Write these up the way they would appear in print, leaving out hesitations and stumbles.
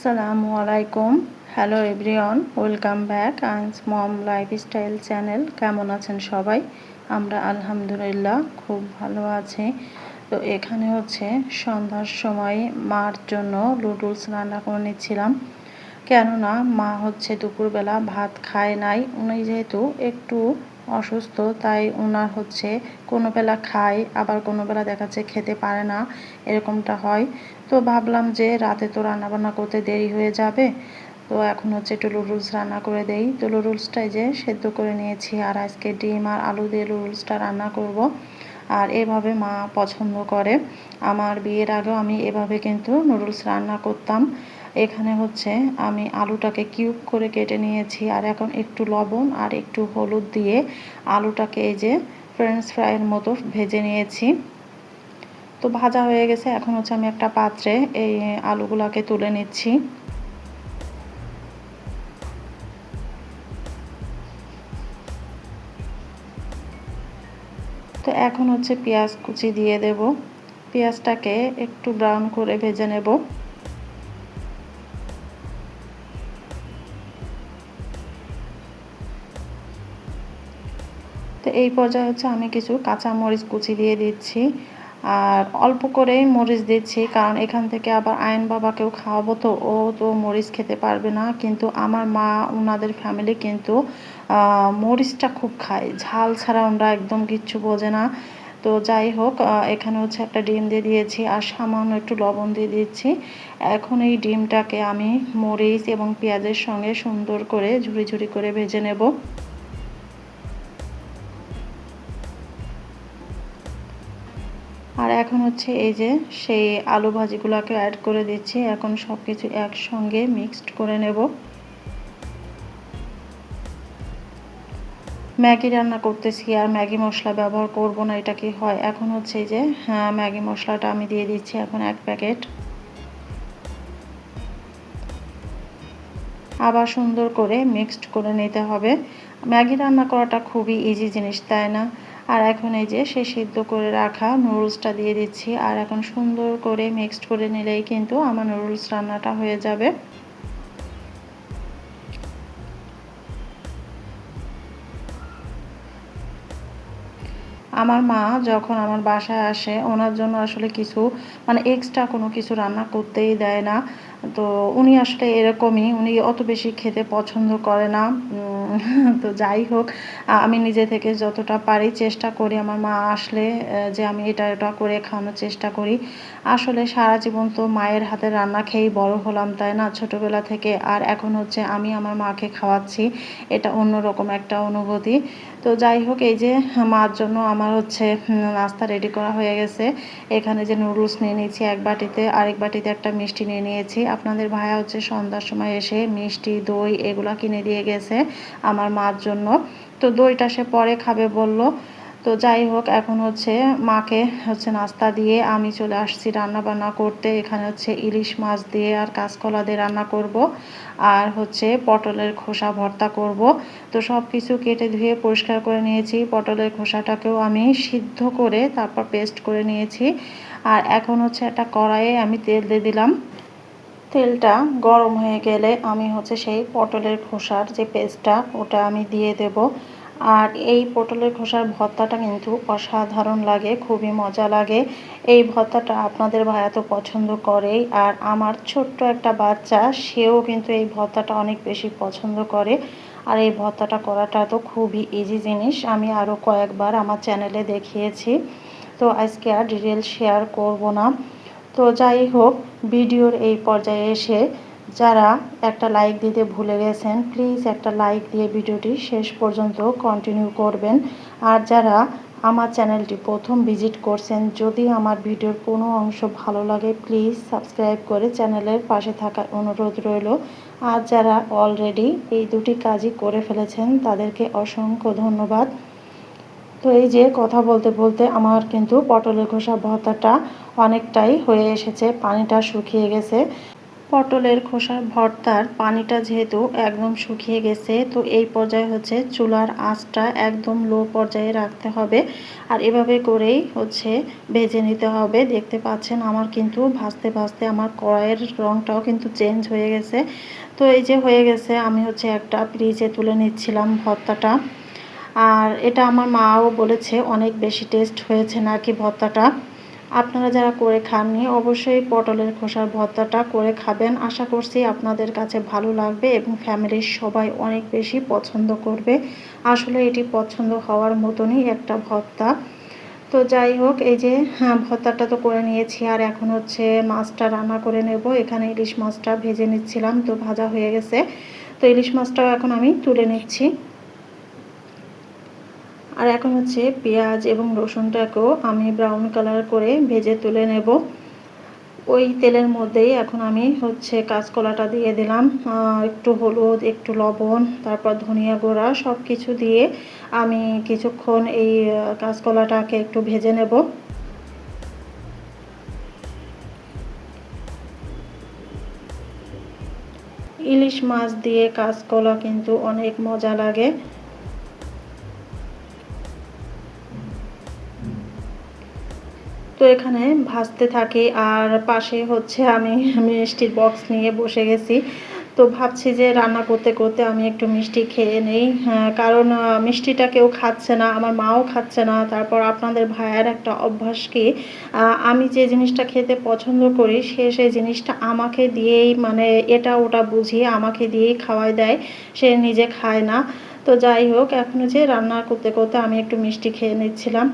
আসসালামু আলাইকুম। Hello everyone, welcome back আইনস মম লাইফস্টাইল চ্যানেল। কেমন আছেন সবাই? আমরা আলহামদুলিল্লাহ খুব ভালো আছি। তো এখানে হচ্ছে সন্ধ্যার সময় মার জন্য নুডলস রান্না করে নিচ্ছিলাম। কেননা মা হচ্ছে দুপুরবেলা ভাত খায় নাই। উনি যেহেতু একটু অসুস্থ, তাই ওনার হচ্ছে কোনো বেলা খায়, আবার কোনো বেলা দেখা যাচ্ছে খেতে পারে না, এরকমটা হয়। তো ভাবলাম যে রাতে তো রান্নাবান্না করতে দেরি হয়ে যাবে, তো এখন হচ্ছে একটু নুডলস রান্না করে দেই। তো নুডলসটাই যে সেদ্ধ করে নিয়েছি, আর আজকে ডিম আর আলু দিয়ে নুডলসটা রান্না করব। আর এভাবে মা পছন্দ করে। আমার বিয়ের আগেও আমি এভাবে কিন্তু নুডলস রান্না করতাম। এখানে হচ্ছে আমি আলুটাকে কিউব করে কেটে নিয়েছি, আর এখন একটু লবণ আর একটু হলুদ দিয়ে আলুটাকে এই যে ফ্রেঞ্চ ফ্রাইয়ের মতো ভেজে নিয়েছি। তো ভাজা হয়ে গেছে, এখন হচ্ছে আমি একটা পাত্রে এই আলুগুলাকে তুলে নিচ্ছি। তো এখন হচ্ছে পেঁয়াজ কুচি দিয়ে দেব। পেঁয়াজটাকে একটু ব্রাউন করে ভেজে নেব। তো এই পর্যায়ে হচ্ছে আমি কিছু কাঁচা মরিচ কুচি দিয়ে দিচ্ছি, আর অল্প করেই মরিচ দিচ্ছি, কারণ এখান থেকে আবার আয়ন বাবাকেও খাওয়াবো, তো ও তো মরিচ খেতে পারবে না। কিন্তু আমার মা ওনাদের ফ্যামিলি কিন্তু মরিচটা খুব খায়, ঝাল ছাড়া ওনারা একদম কিচ্ছু বোঝে না। তো যাই হোক, এখানে হচ্ছে একটা ডিম দিয়ে দিয়েছি আর সামান্য একটু লবণ দিয়ে দিচ্ছি। এখন এই ডিমটাকে আমি মরিচ এবং পেঁয়াজের সঙ্গে সুন্দর করে ঝুরি ঝুরি করে ভেজে নেব। আর এখন হচ্ছে এই যে সেই আলু ভাজিগুলোকে অ্যাড করে দিচ্ছি। এখন সব কিছু একসঙ্গে মিক্সড করে নেব। ম্যাগি রান্না করতেছি আর ম্যাগি মশলা ব্যবহার করব না, এটা কি হয়? এখন হচ্ছে এই যে ম্যাগি মশলাটা আমি দিয়ে দিচ্ছি এখন 1 প্যাকেট। আবার সুন্দর করে মিক্সড করে নিতে হবে। ম্যাগি রান্না করাটা খুবই ইজি জিনিস, তাই না? আর এখন এই যে সে সিদ্ধ করে রাখা নুডলসটা দিয়ে দিচ্ছি, আর এখন সুন্দর করে মিক্সড করে নিলেই কিন্তু আমার নুডলস রান্নাটা হয়ে যাবে। আমার মা যখন আমার বাসায় আসে, ওনার জন্য আসলে কিছু মানে এক্সট্রা কোনো কিছু রান্না করতেই দেয় না। তো উনি আসলে এরকমই, উনি অত বেশি খেতে পছন্দ করে না। তো যাই হোক, আমি নিজে থেকে যতটা পারি চেষ্টা করি আমার মা আসলে যে আমি এটা ওটা করে খাওয়ানোর চেষ্টা করি। আসলে সারা জীবন তো মায়ের হাতের রান্না খেয়েই বড় হলাম, তাই না? ছোটোবেলা থেকে। আর এখন হচ্ছে আমি আমার মাকে খাওয়াচ্ছি, এটা অন্যরকম একটা অনুভূতি। তো যাই হোক, এই যে মার জন্য আমার হচ্ছে নাস্তা রেডি করা হয়ে গেছে। এখানে যে নুডলস নিয়ে নিয়েছি 1 বাটিতে, আরেক বাটিতে একটা মিষ্টি নিয়ে নিয়েছি। আপনাদের ভাইয়া হচ্ছে সন্ধ্যার সময় এসে মিষ্টি, দই এগুলা কিনে দিয়ে গেছে আমার মার জন্য। তো দইটা সে পরে খাবে বলল। তো যাই হোক, এখন হচ্ছে মাকে হচ্ছে নাস্তা দিয়ে আমি চলে আসছি রান্না বান্না করতে। এখানে হচ্ছে ইলিশ মাছ দিয়ে আর কাঁচকলা দিয়ে রান্না করব, আর হচ্ছে পটলের খোসা ভর্তা করব। তো সব কিছু কেটে ধুয়ে পরিষ্কার করে নিয়েছি। পটলের খোসাটাকেও আমি সিদ্ধ করে তারপর পেস্ট করে নিয়েছি। আর এখন হচ্ছে একটা কড়াইয়ে আমি তেল দিয়ে দিলাম। তেলটা গরম হয়ে গেলে আমি হচ্ছে সেই পটলের খোসার যে পেস্টটা ওটা আমি দিয়ে দেব। আর এই পটলের খোসার ভর্তাটা কিন্তু অসাধারণ লাগে, খুবই মজা লাগে। এই ভর্তাটা আপনাদের ভাইয়া তো পছন্দ করেই, আর আমার ছোট্ট একটা বাচ্চা সেও কিন্তু এই ভর্তাটা অনেক বেশি পছন্দ করে। আর এই ভর্তাটা করাটা তো খুবই ইজি জিনিস, আমি আরও কয়েকবার আমার চ্যানেলে দেখিয়েছি। তো আজকে আর ডিটেল শেয়ার করব না। তো যাই হোক, ভিডিওর এই পর্যায়ে এসে যারা একটা লাইক দিতে ভুলে গেছেন, প্লিজ একটা লাইক দিয়ে ভিডিওটি শেষ পর্যন্ত কন্টিনিউ করবেন। আর যারা আমার চ্যানেলটি প্রথম ভিজিট করছেন, যদি আমার ভিডিওর কোনো অংশ ভালো লাগে প্লিজ সাবস্ক্রাইব করে চ্যানেলের পাশে থাকার অনুরোধ রইল। আর যারা অলরেডি এই দুটি কাজই করে ফেলেছেন তাদেরকে অসংখ্য ধন্যবাদ। তো এই যে কথা বলতে বলতে আমার কিন্তু পটলের খোসা ভর্তাটা অনেকটাই হয়ে এসেছে, পানিটা শুকিয়ে গেছে। পটলের খোসার ভর্তার পানিটা যেহেতু একদম শুকিয়ে গেছে, তো এই পর্যায়ে হচ্ছে চুলার আঁচটা একদম লো পর্যায়ে রাখতে হবে। আর এভাবে করেই হচ্ছে ভেজে নিতে হবে। দেখতে পাচ্ছেন আমার কিন্তু ভাজতে ভাজতে আমার কড়াইয়ের রঙটাও কিন্তু চেঞ্জ হয়ে গেছে। তো এই যে হয়ে গেছে, আমি হচ্ছে একটা ফ্রিজে তুলে নিচ্ছিলাম ভর্তাটা। আর এটা আমার মাও বলেছে অনেক বেশি টেস্ট হয়েছে নাকি ভর্তাটা। আপনারা যারা করে খাননি অবশ্যই পটলের খোসার ভর্তাটা করে খাবেন। আশা করছি আপনাদের কাছে ভালো লাগবে এবং ফ্যামিলির সবাই অনেক বেশি পছন্দ করবে। আসলে এটি পছন্দ হওয়ার মতনই একটা ভর্তা। তো যাই হোক, এই যে হ্যাঁ, ভর্তাটা তো করে নিয়েছি। আর এখন হচ্ছে মাছটা রান্না করে নেব। এখানে ইলিশ মাছটা ভেজে নিচ্ছিলাম, তো ভাজা হয়ে গেছে। তো ইলিশ মাছটাও এখন আমি তুলে নিচ্ছি। আর এখন হচ্ছে পেঁয়াজ এবং রসুনটাকেও আমি ব্রাউন কালার করে ভেজে তুলে নেব। ওই তেলের মধ্যেই এখন আমি হচ্ছে কাঁচকলাটা দিয়ে দিলাম, একটু হলুদ, একটু লবণ, তারপর ধনিয়া গুঁড়া সব কিছু দিয়ে আমি কিছুক্ষণ এই কাঁচকলাটাকে একটু ভেজে নেব। ইলিশ মাছ দিয়ে কাঁচকলা কিন্তু অনেক মজা লাগে। তো এখানে ভাজতে থাকি আর পাশে হচ্ছে আমি মিষ্টির বক্স নিয়ে বসে গেছি। তো ভাবছি যে রান্না করতে করতে আমি একটু মিষ্টি খেয়ে নেই। হ্যাঁ, কারণ মিষ্টিটা কেউ খাচ্ছে না, আমার মাও খাচ্ছে না। তারপর আপনাদের ভাইয়ের একটা অভ্যাস কি, আমি যে জিনিসটা খেতে পছন্দ করি সে সেই জিনিসটা আমাকে দিয়েই মানে এটা ওটা বুঝিয়ে আমাকে দিয়েই খাওয়াই দেয়, সে নিজে খায় না। তো যাই হোক, এখন যে রান্না করতে করতে আমি একটু মিষ্টি খেয়ে নিচ্ছিলাম।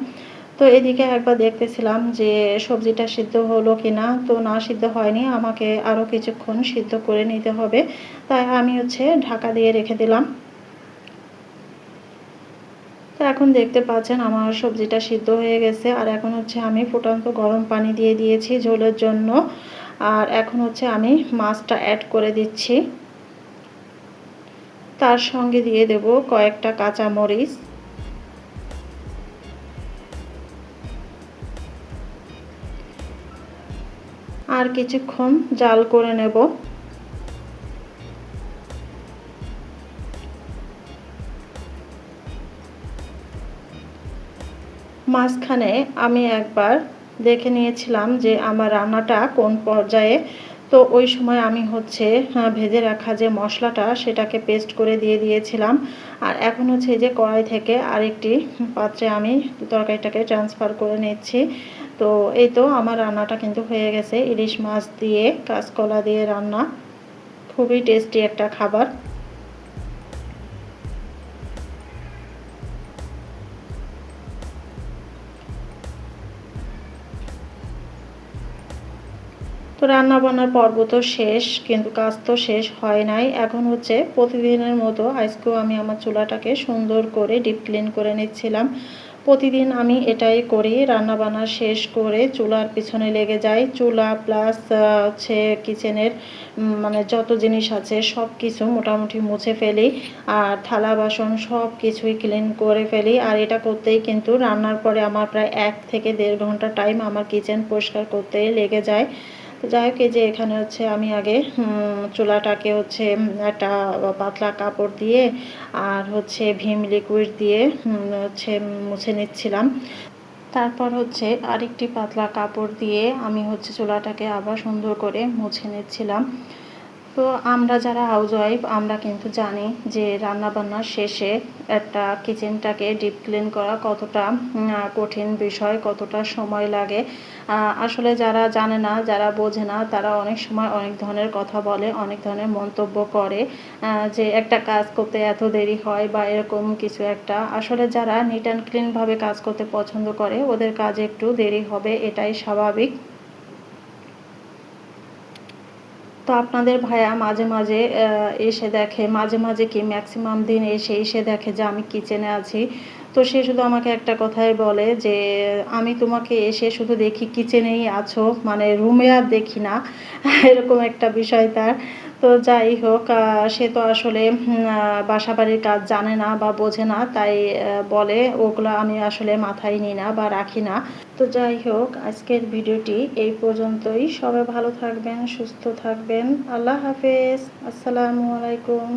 তো এদিকে একবার দেখতেছিলাম যে সবজিটা সিদ্ধ হলো কিনা, তো না সিদ্ধ হয়নি, আমাকে আরও কিছুক্ষণ সিদ্ধ করে নিতে হবে। তাই আমি হচ্ছে ঢাকা দিয়ে রেখে দিলাম। তো এখন দেখতে পাচ্ছেন আমার সবজিটা সিদ্ধ হয়ে গেছে। আর এখন হচ্ছে আমি ফুটন্ত গরম পানি দিয়ে দিয়েছি ঝোলের জন্য। আর এখন হচ্ছে আমি মাছটা অ্যাড করে দিচ্ছি। তার সঙ্গে দিয়ে দেব কয়েকটা কাঁচা মরিচ। আর কিছুক্ষণ জাল করে নেব। মাঝখানে আমি একবার দেখে নিয়েছিলাম যে আমার রান্নাটা কোন পর্যায়ে। তো ওই সময় আমি হচ্ছে ভেজে রাখা যে মশলাটা সেটাকে পেস্ট করে দিয়ে দিয়েছিলাম। আর এখন হচ্ছে এই যে কড়াই থেকে আরেকটি পাত্রে আমি তরকারিটাকে ট্রান্সফার করে নিচ্ছি। তো এই তো আমার রান্নাটা কিন্তু হয়ে গেছে, ইলিশ মাছ দিয়ে কাঁচকলা দিয়ে রান্না। খুবই টেস্টি একটা খাবার। তো রান্নাবান্নার পর্ব তো শেষ, কিন্তু কাজ তো শেষ হয় নাই। এখন হচ্ছে প্রতিদিনের মতো আজকেও আমি আমার চুলাটাকে সুন্দর করে ডিপ ক্লিন করে নিচ্ছিলাম। প্রতিদিন আমি এটাই করি, রান্নাবান্না শেষ করে চুলার পিছনে লেগে যাই। চুলা প্লাস হচ্ছে কিচেনের মানে যত জিনিস আছে সব কিছু মোটামুটি মুছে ফেলি। আর থালা বাসন সব কিছুই ক্লিন করে ফেলি। আর এটা করতেই কিন্তু রান্নার পরে আমার প্রায় 1 থেকে 1.5 ঘন্টা টাইম আমার কিচেন পরিষ্কার করতেই লেগে যায়। তো যাই হোক, এই যে এখানে হচ্ছে আমি আগে চুলাটাকে হচ্ছে একটা পাতলা কাপড় দিয়ে আর হচ্ছে ভিম লিকুইড দিয়ে হচ্ছে মুছে নিচ্ছিলাম। তারপর হচ্ছে আরেকটি পাতলা কাপড় দিয়ে আমি হচ্ছে চুলাটাকে আবার সুন্দর করে মুছে নিচ্ছিলাম। তো আমরা যারা হাউসওয়াইফ আমরা কিন্তু জানি যে রান্নাবান্নার শেষে একটা কিচেনটাকে ডিপ ক্লিন করা কতটা কঠিন বিষয়, কতটা সময় লাগে। আসলে যারা জানে না, যারা বোঝে না, তারা অনেক সময় অনেক ধরনের কথা বলে, অনেক ধরনের মন্তব্য করে যে একটা কাজ করতে এত দেরি হয় বা এরকম কিছু একটা। আসলে যারা নিট অ্যান্ড ক্লিনভাবে কাজ করতে পছন্দ করে ওদের কাজে একটু দেরি হবে, এটাই স্বাভাবিক। তো আপনাদের ভাইয়া মাঝে মাঝে এসে দেখে, মাঝে মাঝে কি ম্যাক্সিমাম দিন এসে দেখে যে আমি কিচেনে আছি। তো সে শুধু আমাকে একটা কথাই বলে যে আমি তোমাকে এসে শুধু দেখি কিচেনেই আছো, মানে রুমে আর দেখি না। এরকম একটা বিষয় তার। তো যাই হোক সে তো আসলে বাসাবাড়ির কাজ জানে না বা বোঝে না, তাই বলে ওগুলো আমি আসলে মাথায় নিই না বা রাখি না। তো যাই হোক আজকের ভিডিওটি এই পর্যন্তই। সবাই ভালো থাকবেন, সুস্থ থাকবেন। আল্লাহ হাফেজ। আসসালামু আলাইকুম।